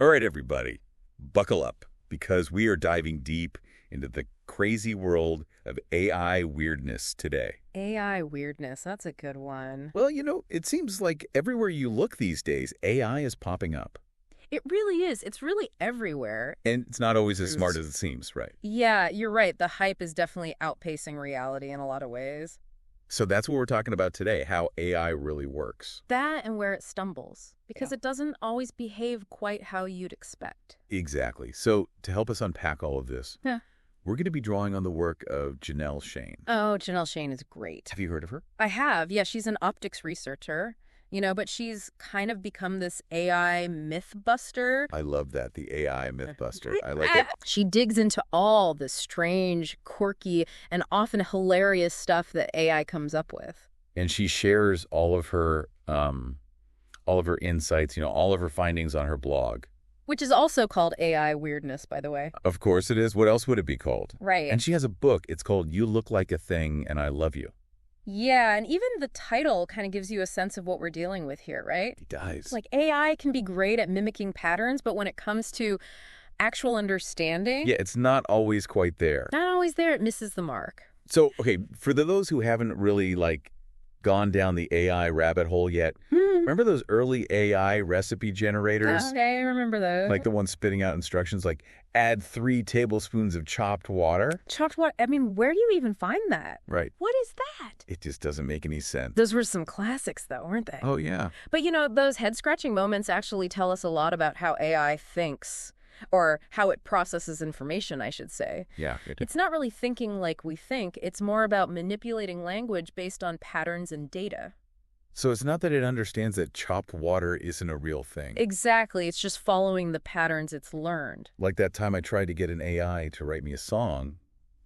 All right, everybody, buckle up, because we are diving deep into the crazy world of AI weirdness today. AI weirdness, that's a good one. Well, it seems like everywhere you look these days, AI is popping up. It really is. It's really everywhere. And it's not always as smart as it seems, right? Yeah, you're right. The hype is definitely outpacing reality in a lot of ways. So that's what we're talking about today, how AI really works. That and where it stumbles, because it doesn't always behave quite how you'd expect. Exactly. So to help us unpack all of this, Yeah. we're going to be drawing on the work of Janelle Shane. Oh, Janelle Shane is great. Have you heard of her? I have. Yeah, she's an optics researcher, but she's kind of become this AI myth buster. I love that, the AI myth buster. I like it. She digs into all the strange, quirky, and often hilarious stuff that AI comes up with. And she shares all of her insights, all of her findings on her blog. Which is also called AI Weirdness, by the way. Of course it is. What else would it be called? Right. And she has a book. It's called You Look Like a Thing and I Love You. Yeah, and even the title kind of gives you a sense of what we're dealing with here, right? It does. Like AI can be great at mimicking patterns, but when it comes to actual understanding... Yeah, it's not always quite there. Not always there. It misses the mark. So, okay, for those who haven't really, gone down the AI rabbit hole yet, remember those early AI recipe generators? Okay, I remember those. Like the one spitting out instructions like, add 3 tablespoons of chopped water? Chopped water? I mean, where do you even find that? Right. What is that? It just doesn't make any sense. Those were some classics, though, weren't they? Oh, yeah. But, those head-scratching moments actually tell us a lot about how AI thinks, or how it processes information, I should say. Yeah. It's not really thinking like we think. It's more about manipulating language based on patterns and data. So it's not that it understands that chopped water isn't a real thing. Exactly. It's just following the patterns it's learned. Like that time I tried to get an AI to write me a song.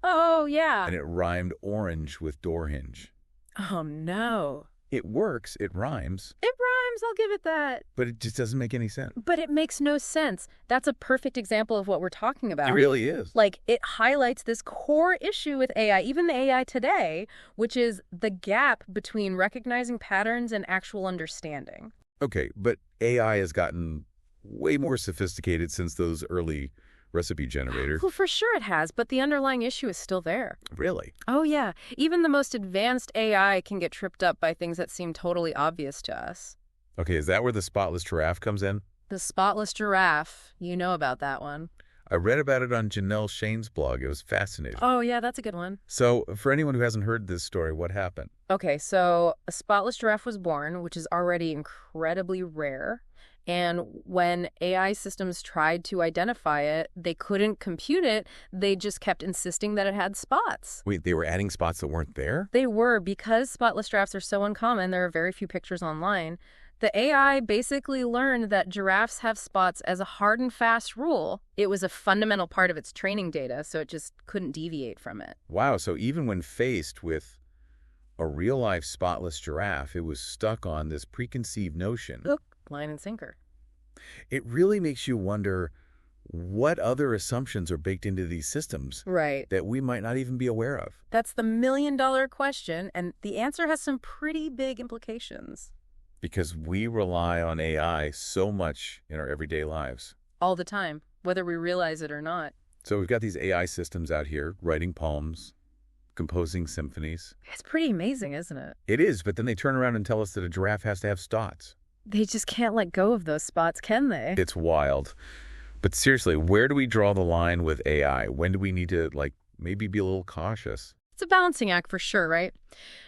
Oh, yeah. And it rhymed orange with door hinge. Oh, no. It works. It rhymes. It rhymes. I'll give it that. But it just doesn't make any sense. But it makes no sense. That's a perfect example of what we're talking about. It really is. It highlights this core issue with AI, even the AI today, which is the gap between recognizing patterns and actual understanding. Okay, but AI has gotten way more sophisticated since those early recipe generators. Well, for sure it has, but the underlying issue is still there. Really? Oh, yeah. Even the most advanced AI can get tripped up by things that seem totally obvious to us. Okay, is that where the Spotless Giraffe comes in? The Spotless Giraffe. You know about that one. I read about it on Janelle Shane's blog. It was fascinating. Oh, yeah, that's a good one. So, for anyone who hasn't heard this story, what happened? Okay, so a spotless giraffe was born, which is already incredibly rare. And when AI systems tried to identify it, they couldn't compute it. They just kept insisting that it had spots. Wait, they were adding spots that weren't there? They were, because spotless giraffes are so uncommon. There are very few pictures online. The AI basically learned that giraffes have spots as a hard and fast rule. It was a fundamental part of its training data, so it just couldn't deviate from it. Wow, so even when faced with a real-life spotless giraffe, it was stuck on this preconceived notion. Look, line and sinker. It really makes you wonder what other assumptions are baked into these systems Right. that we might not even be aware of. That's the million-dollar question, and the answer has some pretty big implications. Because we rely on AI so much in our everyday lives. All the time, whether we realize it or not. So we've got these AI systems out here writing poems, composing symphonies. It's pretty amazing, isn't it? It is, but then they turn around and tell us that a giraffe has to have spots. They just can't let go of those spots, can they? It's wild. But seriously, where do we draw the line with AI? When do we need to, maybe be a little cautious? It's a balancing act for sure, right?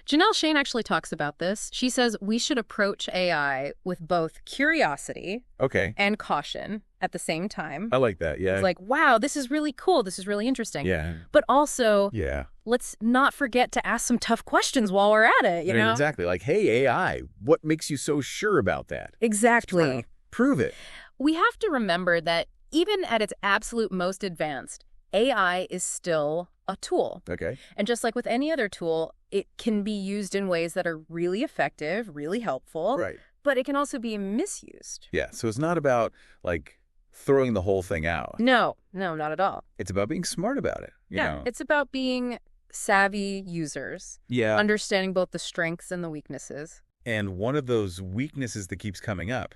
Janelle Shane actually talks about this. She says we should approach AI with both curiosity and caution at the same time. I like that, yeah. It's like, wow, this is really cool. This is really interesting. Yeah. But also, yeah, let's not forget to ask some tough questions while we're at it, you know? Exactly. Like, hey, AI, what makes you so sure about that? Exactly. Prove it. We have to remember that even at its absolute most advanced, AI is still a tool. Okay. And just like with any other tool, it can be used in ways that are really effective, really helpful. Right. But it can also be misused. Yeah. So it's not about, throwing the whole thing out. No, not at all. It's about being smart about it. You know? It's about being savvy users. Yeah. Understanding both the strengths and the weaknesses. And one of those weaknesses that keeps coming up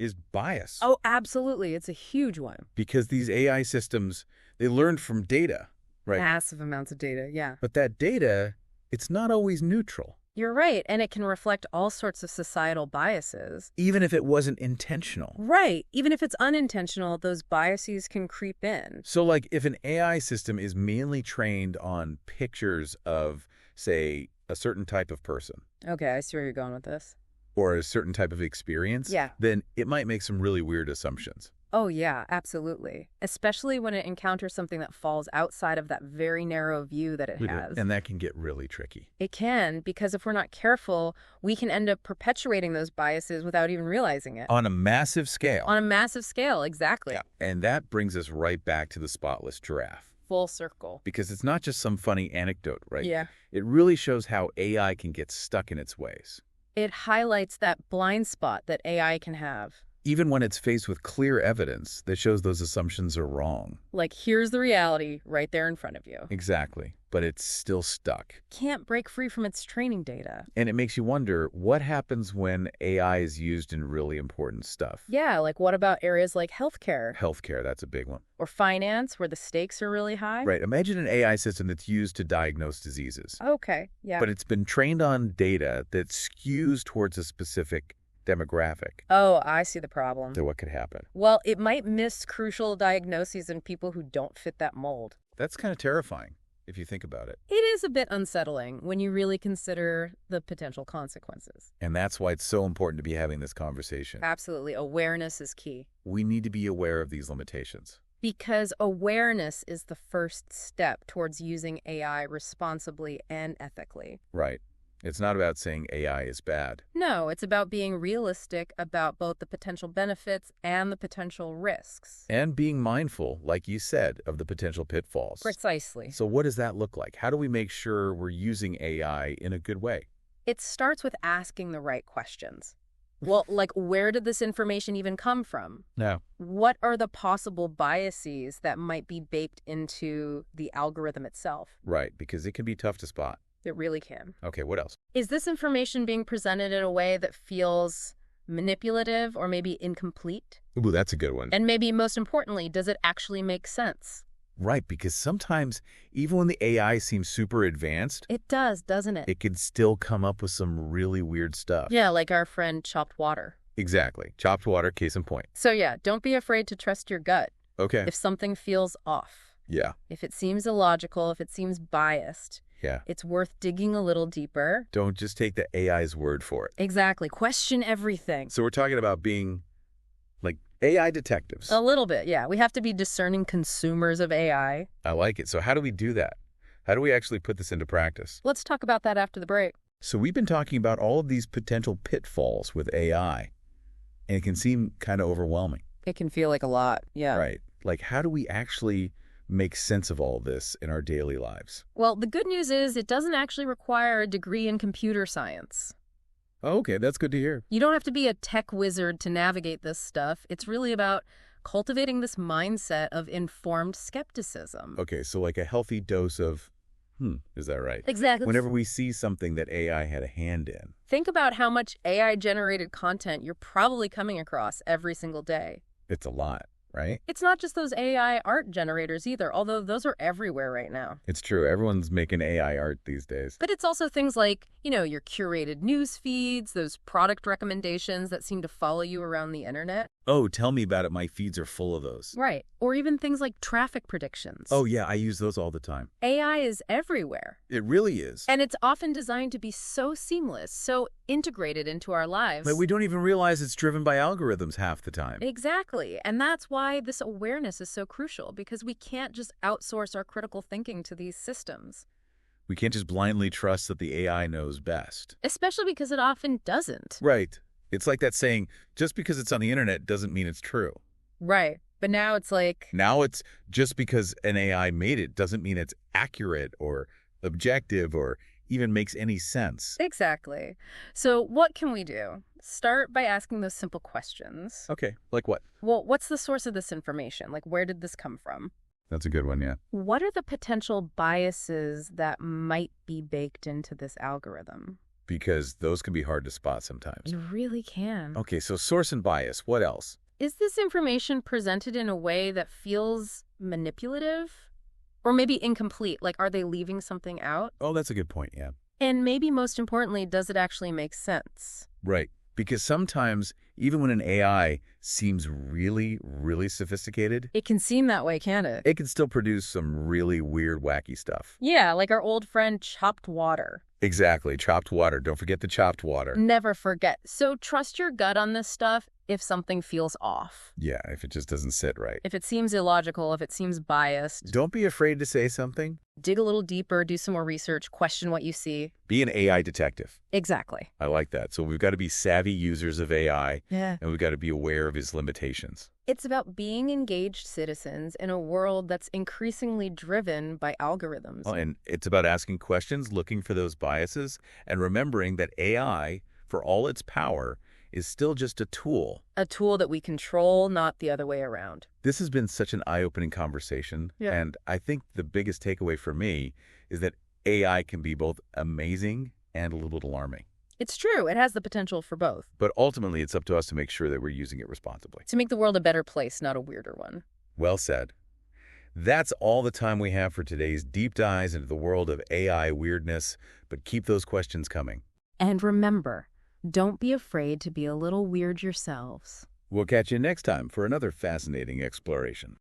is bias. Oh, absolutely. It's a huge one. Because these AI systems, they learn from data, right? Massive amounts of data, yeah. But that data, it's not always neutral. You're right, and it can reflect all sorts of societal biases. Even if it wasn't intentional. Right. Even if it's unintentional, those biases can creep in. So, like, if an AI system is mainly trained on pictures of, say, a certain type of person. Okay, I see where you're going with this. Or a certain type of experience. Yeah. Then it might make some really weird assumptions. Oh, yeah, absolutely. Especially when it encounters something that falls outside of that very narrow view that it has. And that can get really tricky. It can, because if we're not careful, we can end up perpetuating those biases without even realizing it. On a massive scale. On a massive scale, exactly. Yeah. And that brings us right back to the spotless giraffe. Full circle. Because it's not just some funny anecdote, right? Yeah. It really shows how AI can get stuck in its ways. It highlights that blind spot that AI can have. Even when it's faced with clear evidence that shows those assumptions are wrong. Like, here's the reality right there in front of you. Exactly. But it's still stuck. Can't break free from its training data. And it makes you wonder, what happens when AI is used in really important stuff? Yeah, like what about areas like healthcare? Healthcare, that's a big one. Or finance, where the stakes are really high? Right. Imagine an AI system that's used to diagnose diseases. Okay, yeah. But it's been trained on data that skews towards a specific demographic. Oh, I see the problem. So what could happen? Well, it might miss crucial diagnoses in people who don't fit that mold. That's kind of terrifying, if you think about it. It is a bit unsettling when you really consider the potential consequences. And that's why it's so important to be having this conversation. Absolutely. Awareness is key. We need to be aware of these limitations. Because awareness is the first step towards using AI responsibly and ethically. Right. It's not about saying AI is bad. No, it's about being realistic about both the potential benefits and the potential risks. And being mindful, like you said, of the potential pitfalls. Precisely. So what does that look like? How do we make sure we're using AI in a good way? It starts with asking the right questions. Well, like, where did this information even come from? No. What are the possible biases that might be baked into the algorithm itself? Right, because it can be tough to spot. It really can. Okay, what else? Is this information being presented in a way that feels manipulative or maybe incomplete? Ooh, that's a good one. And maybe most importantly, does it actually make sense? Right, because sometimes, even when the AI seems super advanced, It does, doesn't it? it can still come up with some really weird stuff. Yeah, like our friend Chopped Water. Exactly. Chopped water, case in point. So yeah, don't be afraid to trust your gut. Okay. If something feels off, Yeah. if it seems illogical, if it seems biased, Yeah. it's worth digging a little deeper. Don't just take the AI's word for it. Exactly. Question everything. So we're talking about being like AI detectives. A little bit, yeah. We have to be discerning consumers of AI. I like it. So how do we do that? How do we actually put this into practice? Let's talk about that after the break. So we've been talking about all of these potential pitfalls with AI, and it can seem kind of overwhelming. It can feel like a lot, yeah. Right. Like, how do we actually make sense of all this in our daily lives? Well, the good news is it doesn't actually require a degree in computer science. Oh, okay, that's good to hear. You don't have to be a tech wizard to navigate this stuff. It's really about cultivating this mindset of informed skepticism. Okay, so like a healthy dose of, is that right? Exactly. Whenever we see something that AI had a hand in. Think about how much AI-generated content you're probably coming across every single day. It's a lot, right? It's not just those AI art generators either, although those are everywhere right now. It's true. Everyone's making AI art these days. But it's also things like, your curated news feeds, those product recommendations that seem to follow you around the internet. Oh, tell me about it. My feeds are full of those. Right. Or even things like traffic predictions. Oh, yeah, I use those all the time. AI is everywhere. It really is. And it's often designed to be so seamless, so integrated into our lives. But we don't even realize it's driven by algorithms half the time. Exactly. And that's why this awareness is so crucial, because we can't just outsource our critical thinking to these systems. We can't just blindly trust that the AI knows best. Especially because it often doesn't. Right. It's like that saying, just because it's on the internet doesn't mean it's true. Right. But now it's like... Now it's just because an AI made it doesn't mean it's accurate or objective or even makes any sense. Exactly. So what can we do? Start by asking those simple questions. Okay, like what? Well, what's the source of this information? Like, where did this come from? That's a good one, yeah. What are the potential biases that might be baked into this algorithm? because those can be hard to spot sometimes. It really can. Okay, so source and bias. What else? Is this information presented in a way that feels manipulative? Or maybe incomplete? Like, are they leaving something out? Oh, that's a good point, yeah. And maybe most importantly, does it actually make sense? Right. Because sometimes, even when an AI seems really, really sophisticated, It can seem that way, can't it? it can still produce some really weird, wacky stuff. Yeah, like our old friend chopped water. Exactly. Chopped water. Don't forget the chopped water. Never forget. So trust your gut on this stuff if something feels off. Yeah, if it just doesn't sit right. If it seems illogical, if it seems biased, Don't be afraid to say something. dig a little deeper, do some more research, question what you see. Be an AI detective. Exactly. I like that. So we've got to be savvy users of AI, Yeah. and we've got to be aware of its limitations. It's about being engaged citizens in a world that's increasingly driven by algorithms. Oh, and it's about asking questions, looking for those biases, and remembering that AI, for all its power, is still just a tool. A tool that we control, not the other way around. This has been such an eye-opening conversation, Yeah. and I think the biggest takeaway for me is that AI can be both amazing and a little bit alarming. It's true. It has the potential for both. But ultimately, it's up to us to make sure that we're using it responsibly. To make the world a better place, not a weirder one. Well said. That's all the time we have for today's deep dives into the world of AI weirdness, but keep those questions coming. And remember, don't be afraid to be a little weird yourselves. We'll catch you next time for another fascinating exploration.